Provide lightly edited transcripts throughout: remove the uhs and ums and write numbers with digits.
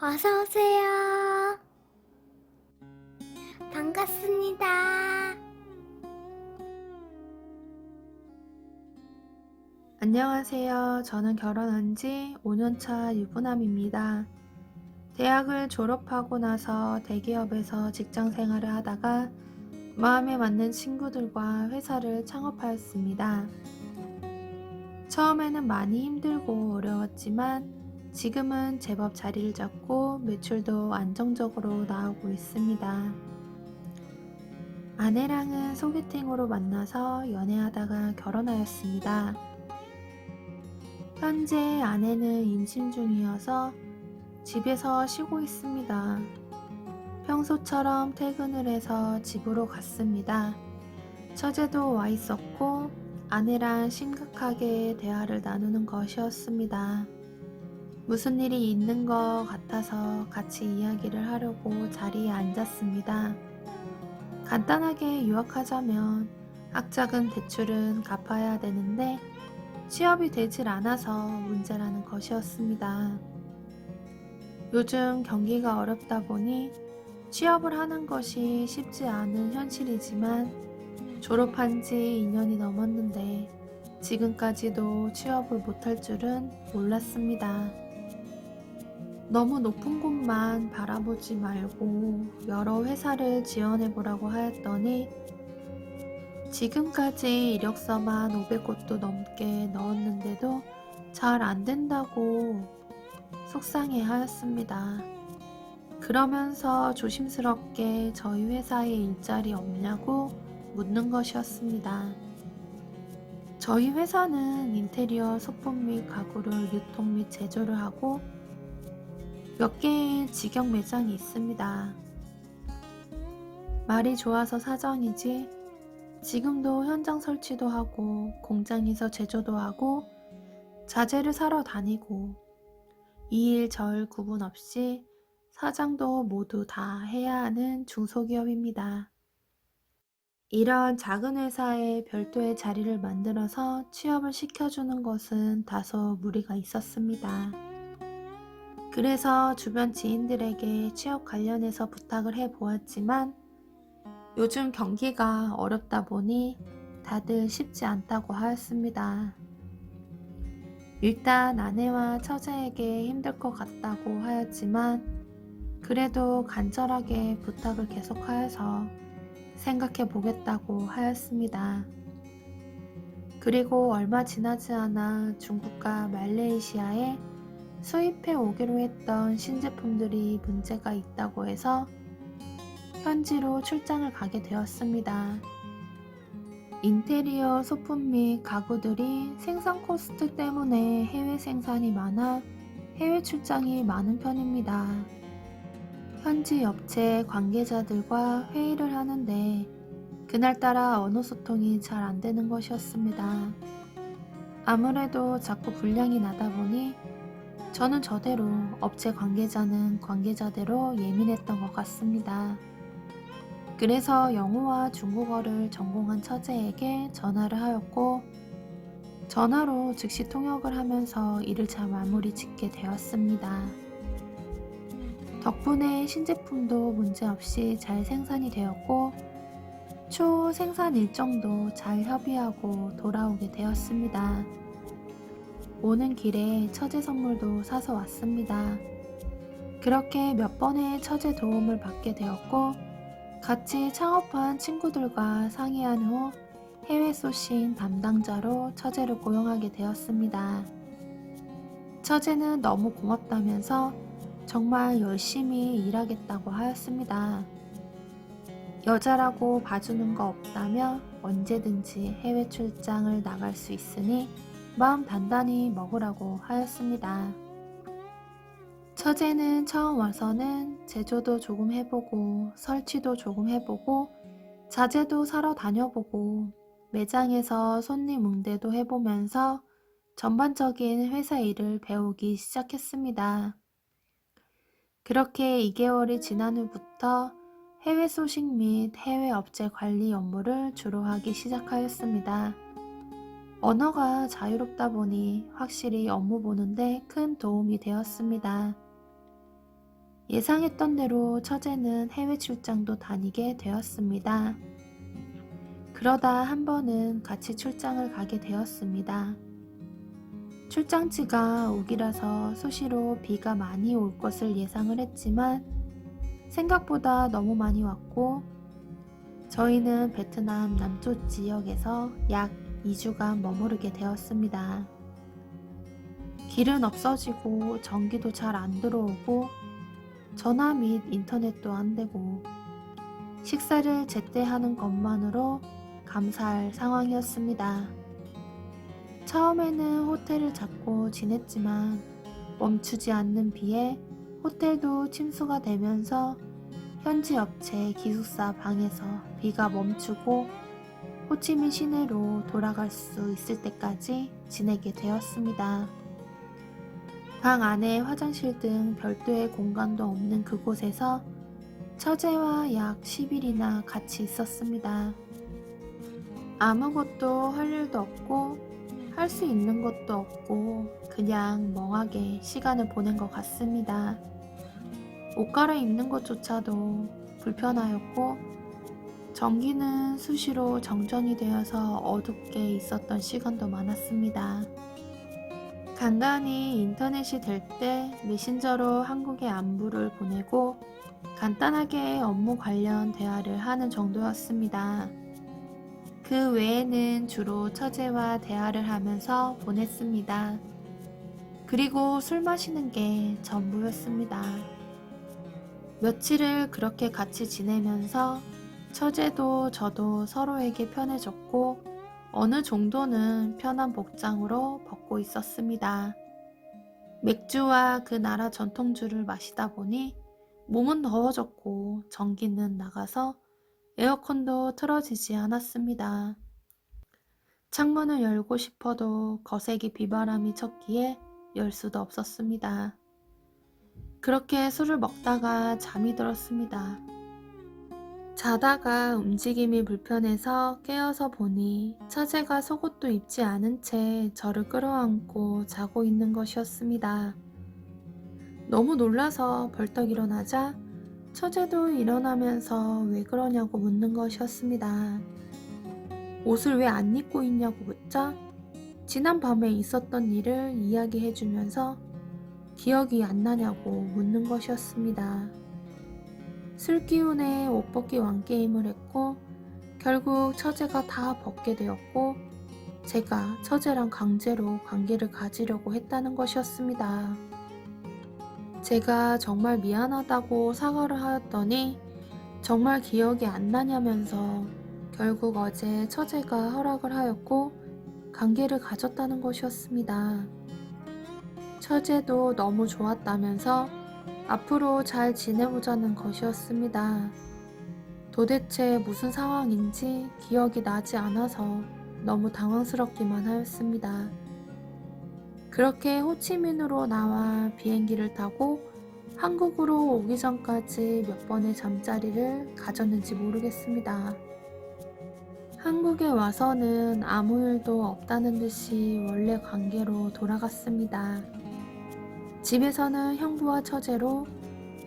어서 오세요. 반갑습니다. 안녕하세요. 저는 결혼한 지 5년차 유부남입니다. 대학을 졸업하고 나서 대기업에서 직장 생활을 하다가 마음에 맞는 친구들과 회사를 창업하였습니다. 처음에는 많이 힘들고 어려웠지만 지금은 제법 자리를 잡고 매출도 안정적으로 나오고 있습니다. 아내랑은 소개팅으로 만나서 연애하다가 결혼하였습니다. 현재 아내는 임신 중이어서 집에서 쉬고 있습니다. 평소처럼 퇴근을 해서 집으로 갔습니다. 처제도 와 있었고 아내랑 심각하게 대화를 나누는 것이었습니다. 무슨 일이 있는 것 같아서 같이 이야기를 하려고 자리에 앉았습니다. 간단하게 요약하자면 학자금 대출은 갚아야 되는데 취업이 되질 않아서 문제라는 것이었습니다. 요즘 경기가 어렵다 보니 취업을 하는 것이 쉽지 않은 현실이지만 졸업한 지 2년이 넘었는데 지금까지도 취업을 못할 줄은 몰랐습니다. 너무 높은 곳만 바라보지 말고 여러 회사를 지원해 보라고 하였더니 지금까지 이력서만 500곳도 넘게 넣었는데도 잘 안 된다고 속상해 하였습니다. 그러면서 조심스럽게 저희 회사에 일자리 없냐고 묻는 것이었습니다. 저희 회사는 인테리어 소품 및 가구를 유통 및 제조를 하고 몇 개의 직영 매장이 있습니다. 말이 좋아서 사장이지 지금도 현장 설치도 하고 공장에서 제조도 하고 자재를 사러 다니고 이 일 저 일 구분 없이 사장도 모두 다 해야 하는 중소기업입니다. 이런 작은 회사에 별도의 자리를 만들어서 취업을 시켜주는 것은 다소 무리가 있었습니다. 그래서 주변 지인들에게 취업 관련해서 부탁을 해보았지만 요즘 경기가 어렵다 보니 다들 쉽지 않다고 하였습니다. 일단 아내와 처제에게 힘들 것 같다고 하였지만 그래도 간절하게 부탁을 계속하여서 생각해 보겠다고 하였습니다. 그리고 얼마 지나지 않아 중국과 말레이시아에 수입해 오기로 했던 신제품들이 문제가 있다고 해서 현지로 출장을 가게 되었습니다. 인테리어 소품 및 가구들이 생산 코스트 때문에 해외 생산이 많아 해외 출장이 많은 편입니다. 현지 업체 관계자들과 회의를 하는데 그날따라 언어 소통이 잘 안 되는 것이었습니다. 아무래도 자꾸 불량이 나다 보니 저는 저대로 업체 관계자는 관계자대로 예민했던 것 같습니다. 그래서 영어와 중국어를 전공한 처제에게 전화를 하였고 전화로 즉시 통역을 하면서 일을 잘 마무리 짓게 되었습니다. 덕분에 신제품도 문제없이 잘 생산이 되었고 추후 생산 일정도 잘 협의하고 돌아오게 되었습니다. 오는 길에 처제 선물도 사서 왔습니다. 그렇게 몇 번의 처제 도움을 받게 되었고 같이 창업한 친구들과 상의한 후 해외 소싱 담당자로 처제를 고용하게 되었습니다. 처제는 너무 고맙다면서 정말 열심히 일하겠다고 하였습니다. 여자라고 봐주는 거 없다며 언제든지 해외 출장을 나갈 수 있으니 마음 단단히 먹으라고 하였습니다. 처제는 처음 와서는 제조도 조금 해보고 설치도 조금 해보고 자재도 사러 다녀보고 매장에서 손님 응대도 해보면서 전반적인 회사 일을 배우기 시작했습니다. 그렇게 2개월이 지난 후부터 해외 소식 및 해외 업체 관리 업무를 주로 하기 시작하였습니다. 언어가 자유롭다 보니 확실히 업무 보는데 큰 도움이 되었습니다. 예상했던 대로 처제는 해외 출장도 다니게 되었습니다. 그러다 한 번은 같이 출장을 가게 되었습니다. 출장지가 우기라서 수시로 비가 많이 올 것을 예상을 했지만 생각보다 너무 많이 왔고 저희는 베트남 남쪽 지역에서 약 2주간 머무르게 되었습니다. 길은 없어지고 전기도 잘 안 들어오고 전화 및 인터넷도 안 되고 식사를 제때 하는 것만으로 감사할 상황이었습니다. 처음에는 호텔을 잡고 지냈지만 멈추지 않는 비에 호텔도 침수가 되면서 현지 업체 기숙사 방에서 비가 멈추고 호치민 시내로 돌아갈 수 있을 때까지 지내게 되었습니다. 방 안에 화장실 등 별도의 공간도 없는 그곳에서 처제와 약 10일이나 같이 있었습니다. 아무것도 할 일도 없고 할 수 있는 것도 없고 그냥 멍하게 시간을 보낸 것 같습니다. 옷 갈아입는 것조차도 불편하였고 전기는 수시로 정전이 되어서 어둡게 있었던 시간도 많았습니다. 간간히 인터넷이 될 때 메신저로 한국의 안부를 보내고 간단하게 업무 관련 대화를 하는 정도였습니다. 그 외에는 주로 처제와 대화를 하면서 보냈습니다. 그리고 술 마시는 게 전부였습니다. 며칠을 그렇게 같이 지내면서 처제도 저도 서로에게 편해졌고 어느 정도는 편한 복장으로 벗고 있었습니다. 맥주와 그 나라 전통주를 마시다 보니 몸은 더워졌고 전기는 나가서 에어컨도 틀어지지 않았습니다. 창문을 열고 싶어도 거세게 비바람이 쳤기에 열 수도 없었습니다. 그렇게 술을 먹다가 잠이 들었습니다. 자다가 움직임이 불편해서 깨어서 보니 처제가 속옷도 입지 않은 채 저를 끌어안고 자고 있는 것이었습니다. 너무 놀라서 벌떡 일어나자 처제도 일어나면서 왜 그러냐고 묻는 것이었습니다. 옷을 왜 안 입고 있냐고 묻자 지난 밤에 있었던 일을 이야기해주면서 기억이 안 나냐고 묻는 것이었습니다. 술 기운에 옷 벗기 왕게임을 했고 결국 처제가 다 벗게 되었고 제가 처제랑 강제로 관계를 가지려고 했다는 것이었습니다. 제가 정말 미안하다고 사과를 하였더니 정말 기억이 안 나냐면서 결국 어제 처제가 허락을 하였고 관계를 가졌다는 것이었습니다. 처제도 너무 좋았다면서 앞으로 잘 지내보자는 것이었습니다. 도대체 무슨 상황인지 기억이 나지 않아서 너무 당황스럽기만 하였습니다. 그렇게 호치민으로 나와 비행기를 타고 한국으로 오기 전까지 몇 번의 잠자리를 가졌는지 모르겠습니다. 한국에 와서는 아무 일도 없다는 듯이 원래 관계로 돌아갔습니다. 집에서는 형부와 처제로,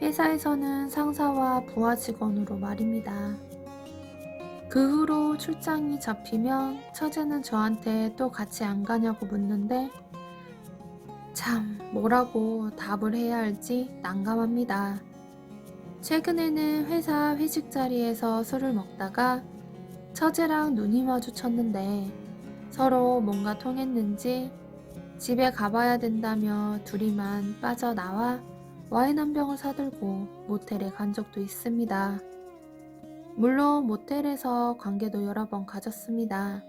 회사에서는 상사와 부하 직원으로 말입니다. 그 후로 출장이 잡히면 처제는 저한테 또 같이 안 가냐고 묻는데 참 뭐라고 답을 해야 할지 난감합니다. 최근에는 회사 회식 자리에서 술을 먹다가 처제랑 눈이 마주쳤는데 서로 뭔가 통했는지 집에 가봐야 된다며 둘이만 빠져나와 와인 한 병을 사들고 모텔에 간 적도 있습니다. 물론 모텔에서 관계도 여러 번 가졌습니다.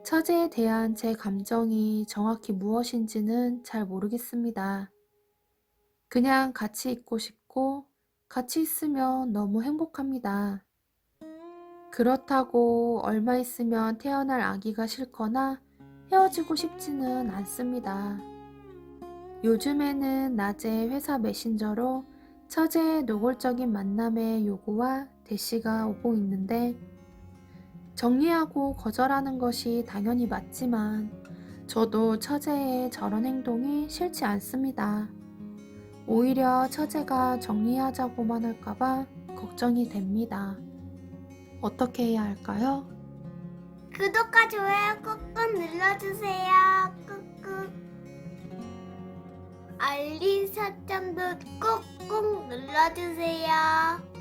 처제에 대한 제 감정이 정확히 무엇인지는 잘 모르겠습니다. 그냥 같이 있고 싶고 같이 있으면 너무 행복합니다. 그렇다고 얼마 있으면 태어날 아기가 싫거나 헤어지고 싶지는 않습니다. 요즘에는 낮에 회사 메신저로 처제의 노골적인 만남의 요구와 대시가 오고 있는데 정리하고 거절하는 것이 당연히 맞지만 저도 처제의 저런 행동이 싫지 않습니다. 오히려 처제가 정리하자고만 할까봐 걱정이 됩니다. 어떻게 해야 할까요? 구독과 좋아요 꾹꾹 눌러주세요. 꾹꾹. 알림 설정도 꾹꾹 눌러주세요.